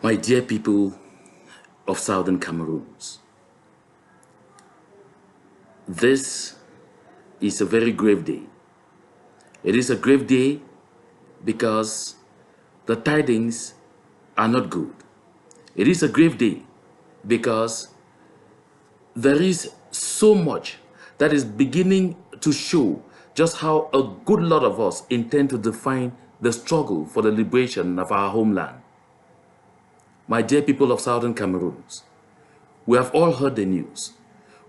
My dear people of Southern Cameroons, this is a very grave day. It is a grave day because the tidings are not good. It is a grave day because there is so much that is beginning to show just how a good lot of us intend to define the struggle for the liberation of our homeland. My dear people of Southern Cameroons, we have all heard the news.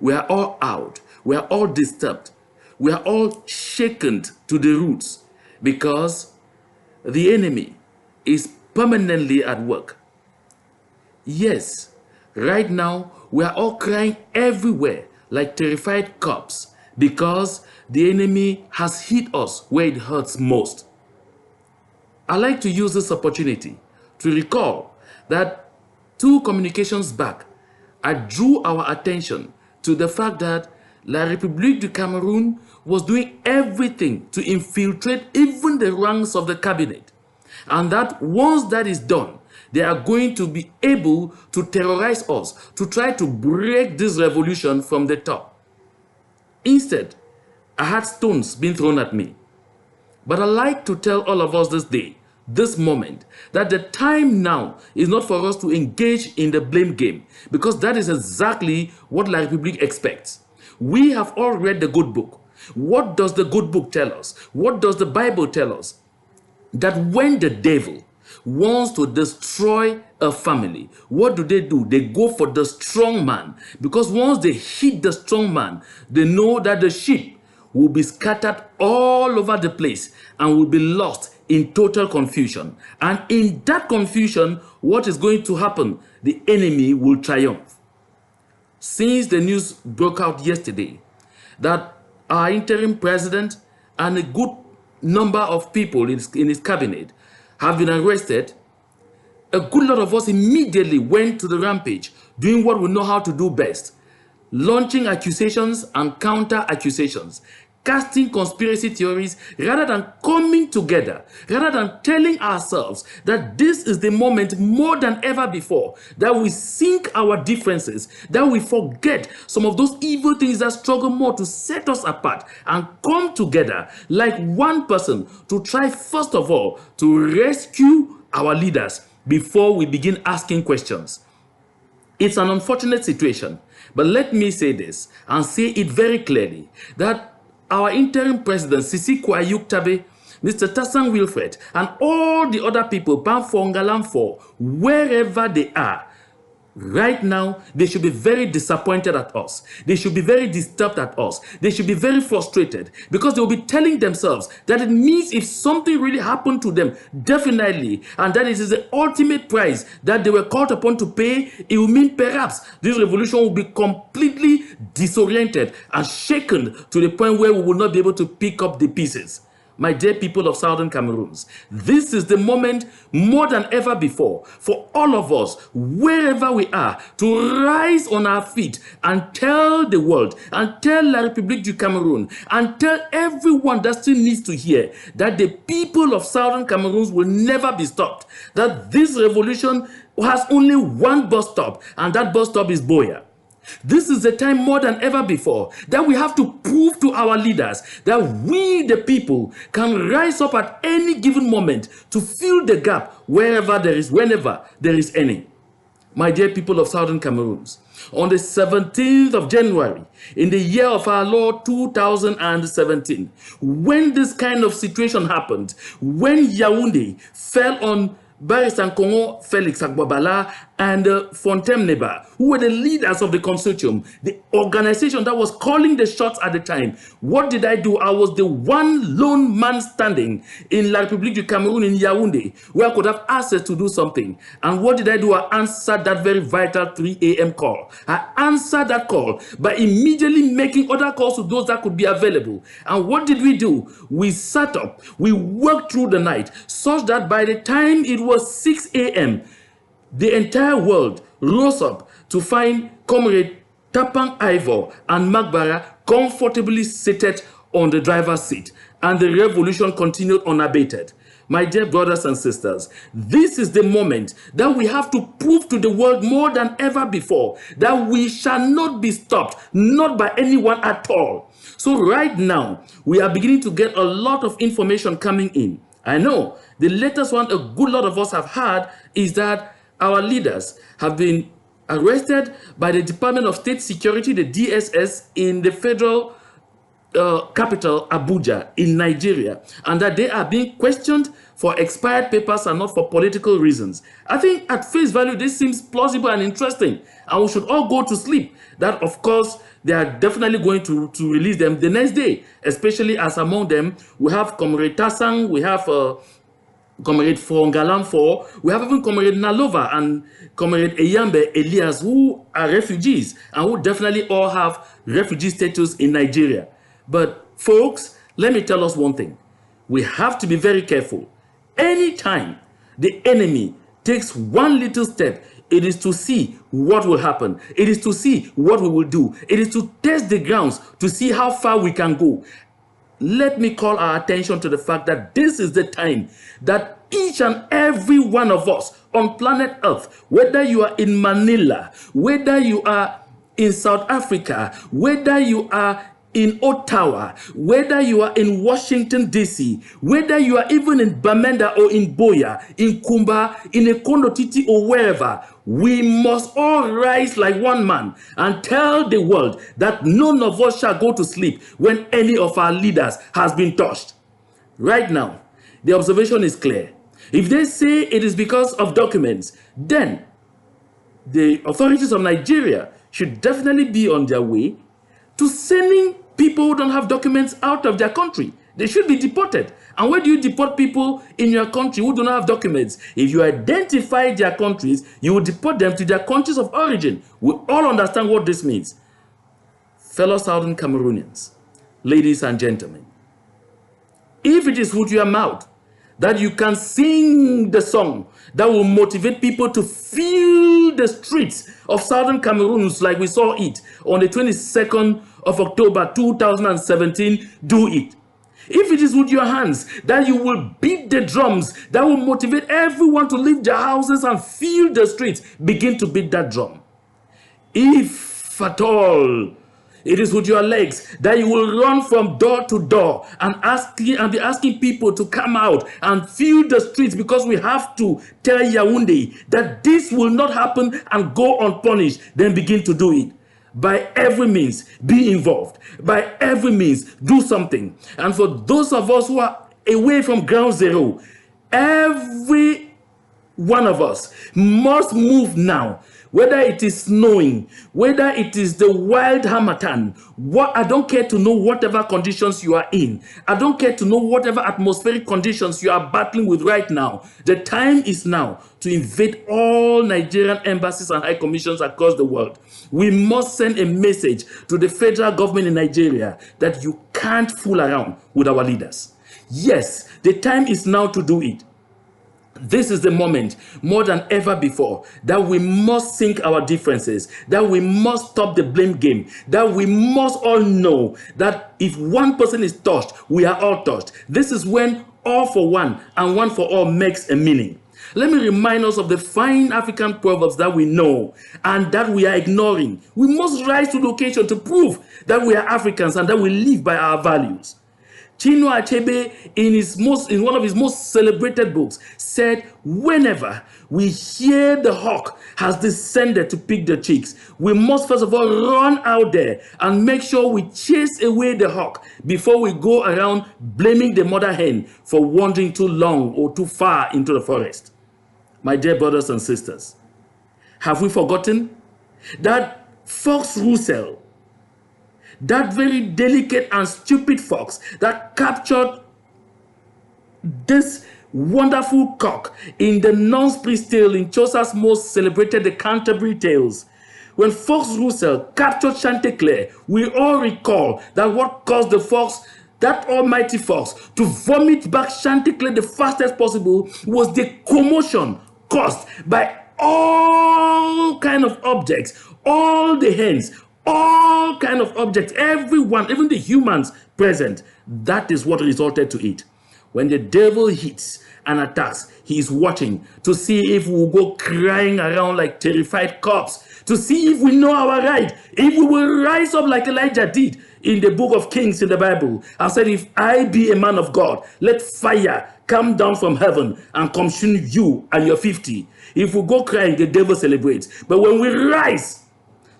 We are all out. We are all disturbed. We are all shaken to the roots because the enemy is permanently at work. Yes, right now we are all crying everywhere like terrified cops because the enemy has hit us where it hurts most. I'd like to use this opportunity to recall that 2 communications back, I drew our attention to the fact that La République du Cameroun was doing everything to infiltrate even the ranks of the cabinet. And that once that is done, they are going to be able to terrorize us, to try to break this revolution from the top. Instead, I had stones being thrown at me. But I like to tell all of us this day, this moment, that the time now is not for us to engage in the blame game, because that is exactly what La République expects. We have all read the good book. What does the good book tell us? What does the Bible tell us? That when the devil wants to destroy a family, what do? They go for the strong man, because once they hit the strong man, they know that the sheep will be scattered all over the place and will be lost in total confusion. And in that confusion, what is going to happen? The enemy will triumph. Since the news broke out yesterday that our interim president and a good number of people in his cabinet have been arrested, a good lot of us immediately went to the rampage, doing what we know how to do best, launching accusations and counter-accusations, casting conspiracy theories, rather than coming together, rather than telling ourselves that this is the moment more than ever before, that we sink our differences, that we forget some of those evil things that struggle more to set us apart and come together like one person to try first of all to rescue our leaders before we begin asking questions. It's an unfortunate situation, but let me say this and say it very clearly, that our interim president, Sisi Kwayuk Tabe, Mr. Tassang Wilfred, and all the other people, Banfongalamfo, wherever they are, right now, they should be very disappointed at us. They should be very disturbed at us. They should be very frustrated because they will be telling themselves that it means if something really happened to them, definitely, and that it is the ultimate price that they were called upon to pay, it will mean perhaps this revolution will be completely disoriented and shaken to the point where we will not be able to pick up the pieces. My dear people of Southern Cameroons, this is the moment more than ever before for all of us, wherever we are, to rise on our feet and tell the world, and tell La République du Cameroun, and tell everyone that still needs to hear that the people of Southern Cameroons will never be stopped, that this revolution has only one bus stop, and that bus stop is Boya. This is the time more than ever before that we have to prove to our leaders that we, the people, can rise up at any given moment to fill the gap wherever there is, whenever there is any. My dear people of Southern Cameroons, on the 17th of January, in the year of our Lord 2017, when this kind of situation happened, when Yaoundé fell on Baris and Congo Felix Agbabala and Fontem Neba, who were the leaders of the consortium, the organization that was calling the shots at the time. What did I do? I was the one lone man standing in La République du Cameroun in Yaoundé, where I could have access to do something. And what did I do? I answered that very vital 3 a.m. call. I answered that call by immediately making other calls to those that could be available. And what did we do? We sat up, we worked through the night, such that by the time it was 6 a.m., the entire world rose up to find Comrade Tapang Ivor and Magbara comfortably seated on the driver's seat, and the revolution continued unabated. My dear brothers and sisters, this is the moment that we have to prove to the world more than ever before that we shall not be stopped, not by anyone at all. So right now, we are beginning to get a lot of information coming in. I know the latest one a good lot of us have had is that our leaders have been arrested by the Department of State Security, the DSS, in the federal capital, Abuja, in Nigeria, and that they are being questioned for expired papers and not for political reasons. I think at face value, this seems plausible and interesting, and we should all go to sleep that, of course, they are definitely going to release them the next day, especially as among them, we have Comrade Tasang, we have Comrade Fongalam, we have even Comrade Nalova and Comrade Eyambe Elias, who are refugees and who definitely all have refugee status in Nigeria. But folks, let me tell us one thing. We have to be very careful. Anytime the enemy takes one little step, it is to see what will happen. It is to see what we will do. It is to test the grounds to see how far we can go. Let me call our attention to the fact that this is the time that each and every one of us on planet Earth, whether you are in Manila, whether you are in South Africa, whether you are in Ottawa, whether you are in Washington, D.C., whether you are even in Bamenda or in Boya, in Kumba, in Ekondotiti or wherever, we must all rise like one man and tell the world that none of us shall go to sleep when any of our leaders has been touched. Right now, the observation is clear. If they say it is because of documents, then the authorities of Nigeria should definitely be on their way to sending people who don't have documents out of their country. They should be deported. And where do you deport people in your country who do not have documents? If you identify their countries, you will deport them to their countries of origin. We all understand what this means. Fellow Southern Cameroonians, ladies and gentlemen, if it is with your mouth that you can sing the song that will motivate people to fill the streets of Southern Cameroon like we saw it on the 22nd of October 2017, do it. If it is with your hands that you will beat the drums that will motivate everyone to leave their houses and fill the streets, begin to beat that drum. If at all it is with your legs that you will run from door to door and be asking people to come out and fill the streets, because we have to tell Yaoundé that this will not happen and go unpunished, then begin to do it. By every means, be involved. By every means, do something. And for those of us who are away from ground zero, every one of us must move now. Whether it is snowing, whether it is the wild harmattan, I don't care to know whatever conditions you are in. I don't care to know whatever atmospheric conditions you are battling with right now. The time is now to invade all Nigerian embassies and high commissions across the world. We must send a message to the federal government in Nigeria that you can't fool around with our leaders. Yes, the time is now to do it. This is the moment, more than ever before, that we must sink our differences, that we must stop the blame game, that we must all know that if one person is touched, we are all touched. This is when all for one and one for all makes a meaning. Let me remind us of the fine African proverbs that we know and that we are ignoring. We must rise to the occasion to prove that we are Africans and that we live by our values. Chinua Achebe, in one of his most celebrated books, said, whenever we hear the hawk has descended to pick the chicks, we must first of all run out there and make sure we chase away the hawk before we go around blaming the mother hen for wandering too long or too far into the forest. My dear brothers and sisters, have we forgotten that Fox Russell, that very delicate and stupid fox that captured this wonderful cock in the Nonsprit's tale in Chaucer's most celebrated The Canterbury Tales? When Fox Russell captured Chanticleer, we all recall that what caused the fox, that almighty fox, to vomit back Chanticleer the fastest possible was the commotion caused by all kind of objects, all the hens, all kind of objects, everyone, even the humans present. That is what resulted to it. When the devil hits and attacks, he is watching to see if we will go crying around like terrified cops, to see if we know our right, if we will rise up like Elijah did in the book of Kings in the Bible and said, if I be a man of God, let fire come down from heaven and consume you and your 50. If we go crying, the devil celebrates. But when we rise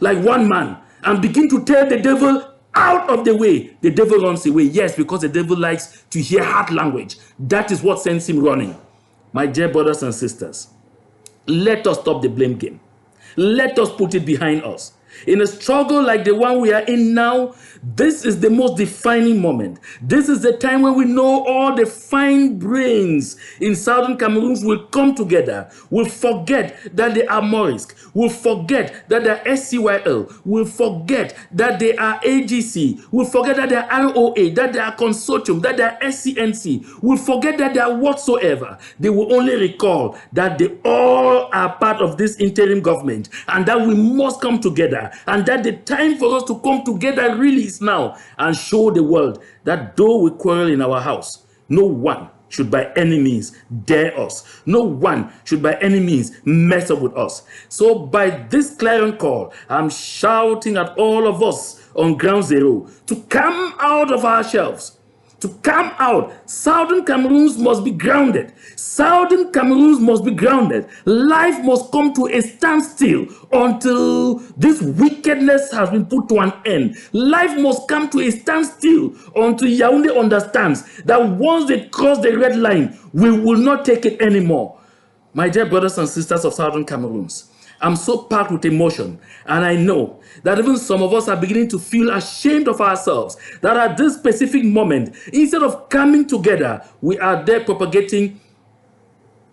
like one man and begin to tell the devil out of the way, the devil runs away. Yes, because the devil likes to hear hard language. That is what sends him running. My dear brothers and sisters, let us stop the blame game. Let us put it behind us. In a struggle like the one we are in now, this is the most defining moment. This is the time when we know all the fine brains in Southern Cameroon will come together, will forget that they are Morisk, will forget that they are SCYL, will forget that they are AGC, will forget that they are ROA, that they are Consortium, that they are SCNC, will forget that they are whatsoever. They will only recall that they all are part of this interim government and that we must come together, and that the time for us to come together really is now, and show the world that though we quarrel in our house, no one should by any means dare us. No one should by any means mess up with us. So by this clarion call, I'm shouting at all of us on ground zero to come out of our shelves, to come out. Southern Cameroons must be grounded. Southern Cameroons must be grounded. Life must come to a standstill until this wickedness has been put to an end. Life must come to a standstill until Yaoundé understands that once they cross the red line, we will not take it anymore. My dear brothers and sisters of Southern Cameroons, I'm so packed with emotion, and I know that even some of us are beginning to feel ashamed of ourselves, that at this specific moment, instead of coming together, we are there propagating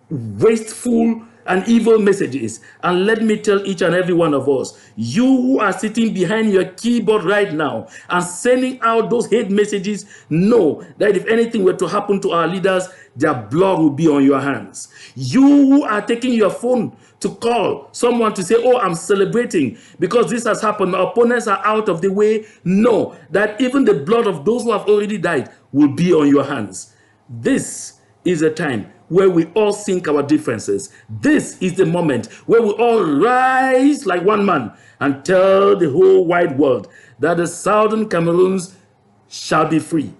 wasteful and evil messages. And let me tell each and every one of us, you who are sitting behind your keyboard right now and sending out those hate messages, know that if anything were to happen to our leaders, their blood will be on your hands. You who are taking your phone to call someone to say, oh, I'm celebrating because this has happened, my opponents are out of the way, know that even the blood of those who have already died will be on your hands. This is a time where we all sink our differences. This is the moment where we all rise like one man and tell the whole wide world that the Southern Cameroons shall be free,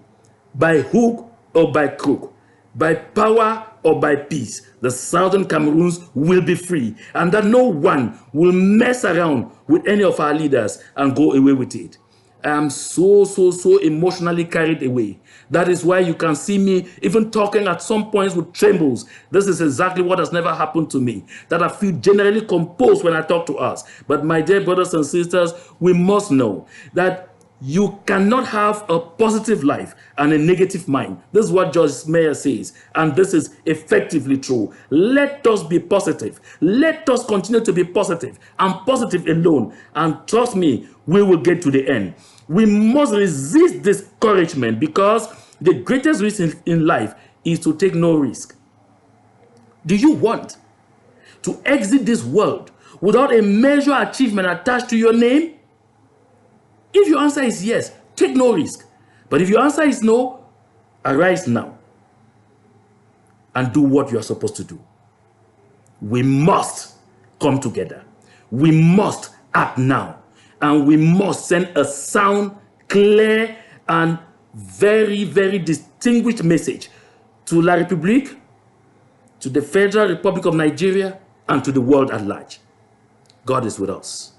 by hook or by crook, by power or by peace. The Southern Cameroons will be free, and that no one will mess around with any of our leaders and go away with it. I am so emotionally carried away. That is why you can see me even talking at some points with trembles. This is exactly what has never happened to me, that I feel generally composed when I talk to us. But my dear brothers and sisters, we must know that you cannot have a positive life and a negative mind. This is what George Mayer says, and this is effectively true. Let us be positive. Let us continue to be positive and positive alone. And trust me, we will get to the end. We must resist discouragement, because the greatest risk in life is to take no risk. Do you want to exit this world without a major achievement attached to your name? If your answer is yes, take no risk. But if your answer is no, arise now and do what you are supposed to do. We must come together. We must act now. And we must send a sound, clear, and very distinguished message to La République, to the Federal Republic of Nigeria, and to the world at large. God is with us.